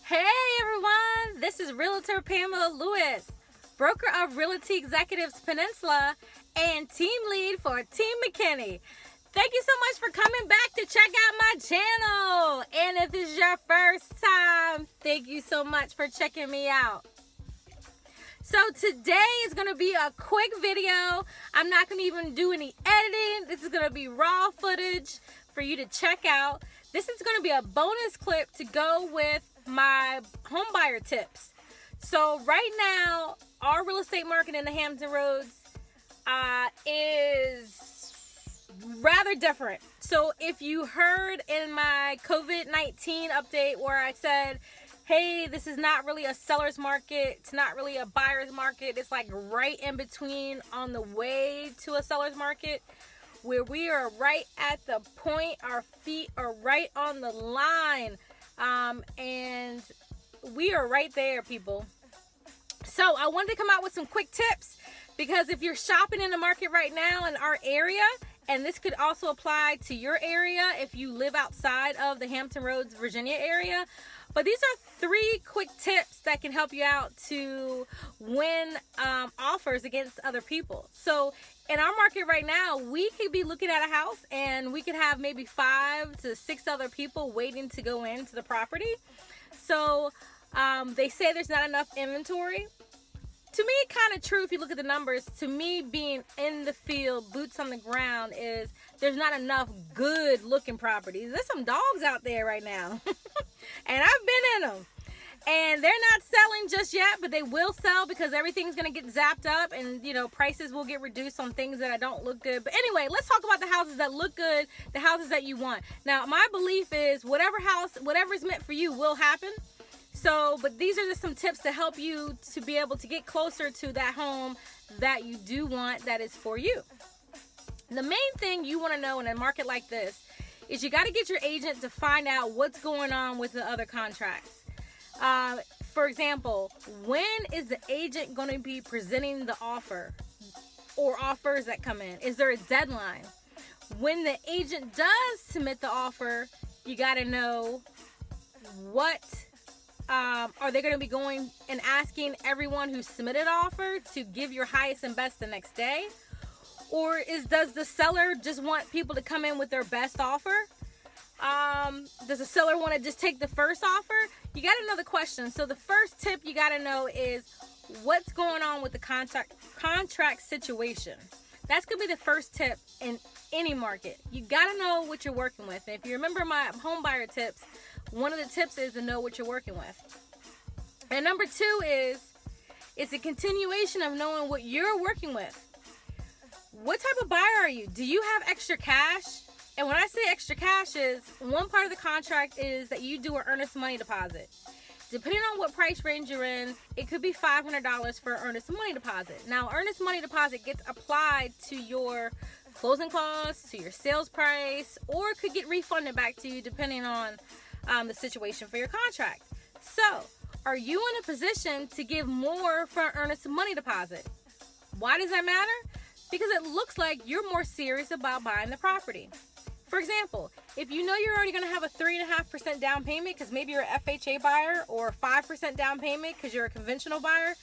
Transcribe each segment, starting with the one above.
Hey everyone, this is Realtor Pamela Lewis, broker of Realty Executives Peninsula and team lead for Team McKinney. Thank you so much for coming back to check out my channel. And if this is your first time, thank you so much for checking me out. So today is going to be a quick video. I'm not going to even do any editing. This is going to be raw footage for you to check out. This is going to be a bonus clip to go with my home buyer tips. So right now, our real estate market in the Hampton Roads is rather different. So if you heard in my COVID-19 update where I said, hey, this is not really a seller's market, it's not really a buyer's market, it's like right in between on the way to a seller's market, where we are right at the point, our feet are right on the line, and we are right there, people. So I wanted to come out with some quick tips, because if you're shopping in the market right now in our area, and this could also apply to your area if you live outside of the Hampton Roads, Virginia area, but these are 3 quick tips that can help you out to win offers against other people. So in our market right now, we could be looking at a house and we could have maybe 5 to 6 other people waiting to go into the property. So they say there's not enough inventory. To me, kind of true if you look at the numbers. To me, being in the field, boots on the ground, is there's not enough good looking properties. There's some dogs out there right now. And I've been in them. And they're not selling just yet, but they will sell because everything's going to get zapped up and, you know, prices will get reduced on things that don't look good. But anyway, let's talk about the houses that look good, the houses that you want. Now, my belief is whatever is meant for you will happen. So, but these are just some tips to help you to be able to get closer to that home that you do want, that is for you. The main thing you want to know in a market like this is you got to get your agent to find out what's going on with the other contracts. For example, when is the agent going to be presenting the offer or offers that come in? Is there a deadline? When the agent does submit the offer, you got to know what are they going to be going and asking everyone who submitted an offer to give your highest and best the next day? Or does the seller just want people to come in with their best offer? Does the seller want to just take the first offer? You got to know the question. So the first tip you got to know is what's going on with the contract situation. That's going to be the first tip in any market. You got to know what you're working with. And if you remember my home buyer tips, one of the tips is to know what you're working with. And number 2 is it's a continuation of knowing what you're working with. What type of buyer are you? Do you have extra cash? And when I say extra cash, is one part of the contract is that you do an earnest money deposit. Depending on what price range you're in, it could be $500 for earnest money deposit. Now, earnest money deposit gets applied to your closing costs, to your sales price, or it could get refunded back to you depending on the situation for your contract. So, are you in a position to give more for an earnest money deposit? Why does that matter? Because it looks like you're more serious about buying the property. For example, if you know you're already going to have a 3.5% down payment because maybe you're an FHA buyer, or 5% down payment because you're a conventional buyer,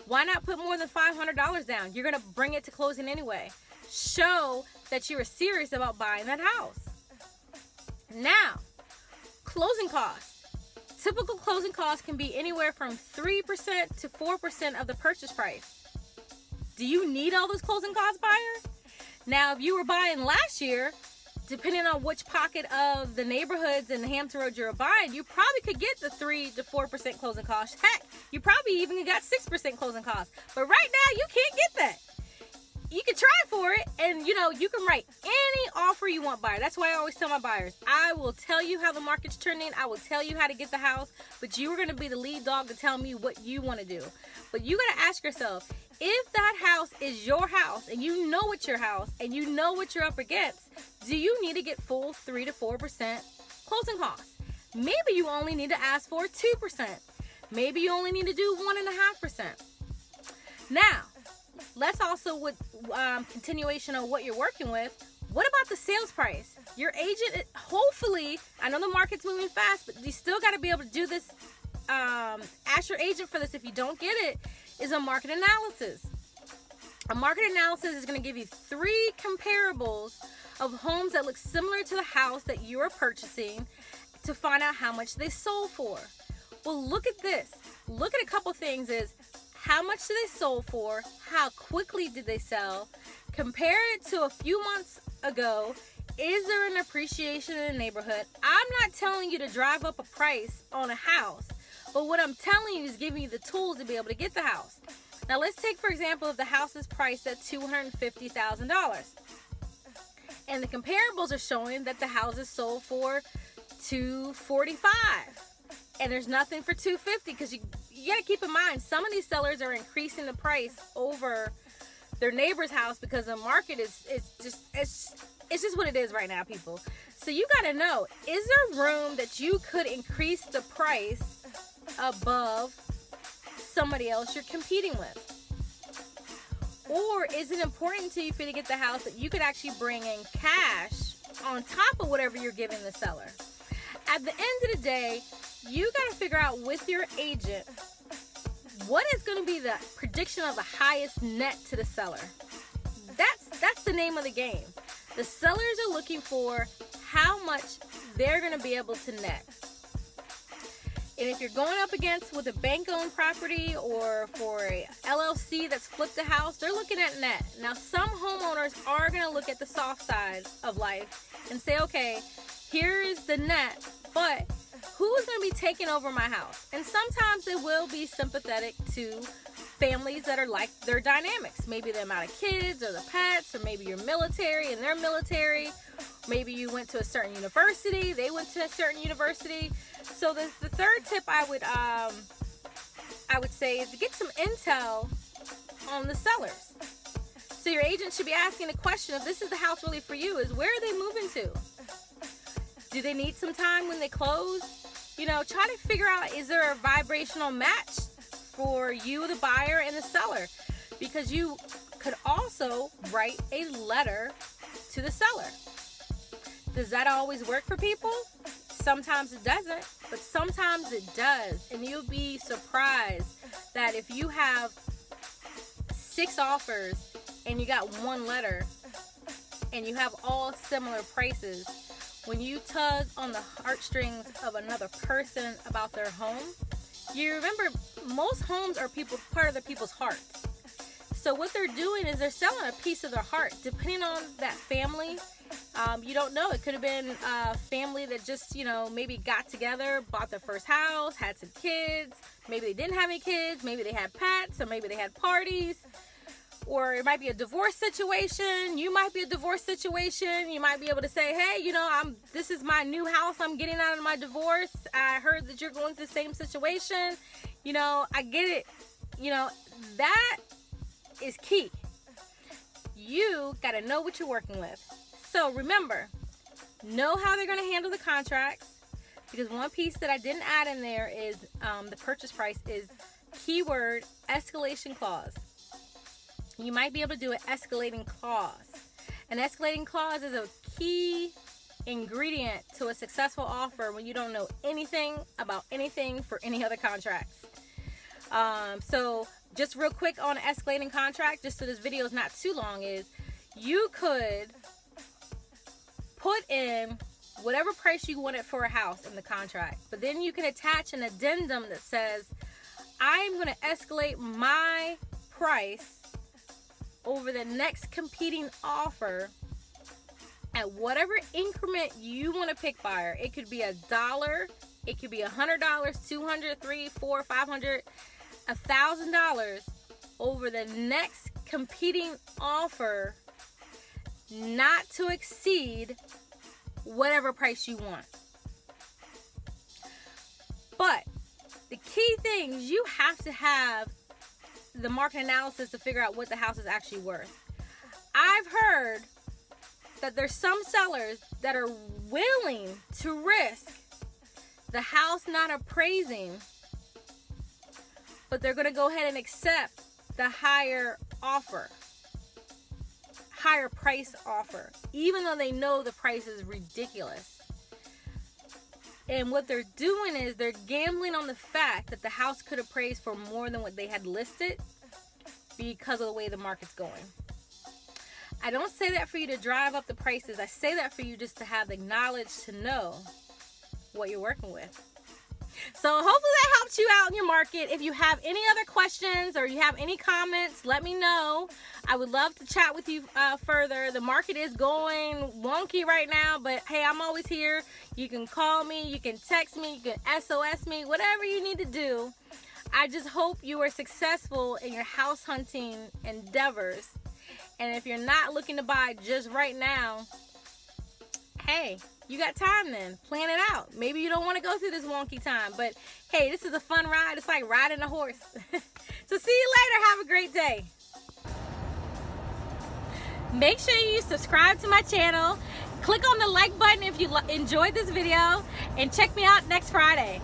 why not put more than $500 down? You're going to bring it to closing anyway. Show that you are serious about buying that house. Now, closing costs. Typical closing costs can be anywhere from 3% to 4% of the purchase price. Do you need all those closing costs, buyer? Now, if you were buying last year, depending on which pocket of the neighborhoods in the Hampton Roads you're buying, you probably could get the 3 to 4% closing costs. Heck, you probably even got 6% closing costs. But right now, you can't get that. You can try for it, and you know, you can write any offer you want, buyer. That's why I always tell my buyers, I will tell you how the market's trending, I will tell you how to get the house, but you are going to be the lead dog to tell me what you want to do. But you got to ask yourself, if that house is your house, and you know it's your house, and you know what you're up against, do you need to get full 3 to 4% closing costs? Maybe you only need to ask for 2%. Maybe you only need to do 1.5%. Now, let's also, with continuation of what you're working with, what about the sales price? Your agent, hopefully, I know the market's moving fast, but you still got to be able to do this ask your agent for this if you don't get it, is a market analysis. A market analysis is going to give you 3 comparables of homes that look similar to the house that you are purchasing to find out how much they sold for. Well, look at this. Look at a couple things is how much did they sold for? How quickly did they sell? Compare it to a few months ago. Is there an appreciation in the neighborhood? I'm not telling you to drive up a price on a house, but what I'm telling you is giving you the tools to be able to get the house. Now let's take, for example, if the house is priced at $250,000 and the comparables are showing that the house is sold for $245,000 and there's nothing for $250,000, because you got to keep in mind some of these sellers are increasing the price over their neighbor's house because the market is just what it is right now, people. So you got to know, is there room that you could increase the price above somebody else you're competing with? Or is it important to you for you to get the house that you could actually bring in cash on top of whatever you're giving the seller? At the end of the day, you got to figure out with your agent what is going to be the prediction of the highest net to the seller. That's the name of the game. The sellers are looking for how much they're going to be able to net. And if you're going up against with a bank-owned property or for a LLC that's flipped a house, they're looking at net. Now, some homeowners are going to look at the soft side of life and say, okay, here is the net, but who's going to be taking over my house? And sometimes it will be sympathetic to families that are like their dynamics. Maybe the amount of kids or the pets, or maybe you're military and they're military. Maybe you went to a certain university, they went to a certain university. So the third tip I would say is to get some intel on the sellers. So your agent should be asking the question, if this is the house really for you, is where are they moving to? Do they need some time when they close? You know, try to figure out, is there a vibrational match for you, the buyer, and the seller? Because you could also write a letter to the seller. Does that always work for people? Sometimes it doesn't, but sometimes it does. And you'll be surprised that if you have 6 offers and you got 1 letter and you have all similar prices, when you tug on the heartstrings of another person about their home, you remember most homes are part of the people's hearts. So what they're doing is they're selling a piece of their heart. Depending on that family, you don't know. It could have been a family that just, maybe got together, bought their first house, had some kids. Maybe they didn't have any kids. Maybe they had pets, or maybe they had parties. Or it might be a divorce situation. You might be a divorce situation. You might be able to say, hey, this is my new house. I'm getting out of my divorce. I heard that you're going through the same situation. I get it. That is key. You got to know what you're working with. So remember, know how they're going to handle the contracts, because one piece that I didn't add in there is the purchase price is keyword escalation clause. You might be able to do an escalating clause. An escalating clause is a key ingredient to a successful offer when you don't know anything about anything for any other contracts. So just real quick on an escalating contract, just so this video is not too long, is you could put in whatever price you wanted for a house in the contract, but then you can attach an addendum that says, I'm going to escalate my price over the next competing offer at whatever increment you want to pick, buyer. It could be $1, it could be $100, $200, $300, $400, $500, $1,000 over the next competing offer, not to exceed whatever price you want. But the key thing is you have to have the market analysis to figure out what the house is actually worth. I've heard that there's some sellers that are willing to risk the house not appraising, but they're going to go ahead and accept the higher price offer, even though they know the price is ridiculous. And what they're doing is they're gambling on the fact that the house could appraise for more than what they had listed because of the way the market's going. I don't say that for you to drive up the prices. I say that for you just to have the knowledge to know what you're working with. So hopefully that helps you out in your market. If you have any other questions or you have any comments, let me know. I would love to chat with you further. The market is going wonky right now, but hey, I'm always here. You can call me, you can text me, you can SOS me, whatever you need to do. I just hope you are successful in your house hunting endeavors. And if you're not looking to buy just right now, hey, you got time then. Plan it out. Maybe you don't want to go through this wonky time, but hey, this is a fun ride. It's like riding a horse. So see you later. Have a great day. Make sure you subscribe to my channel. Click on the like button if you enjoyed this video, and check me out next Friday.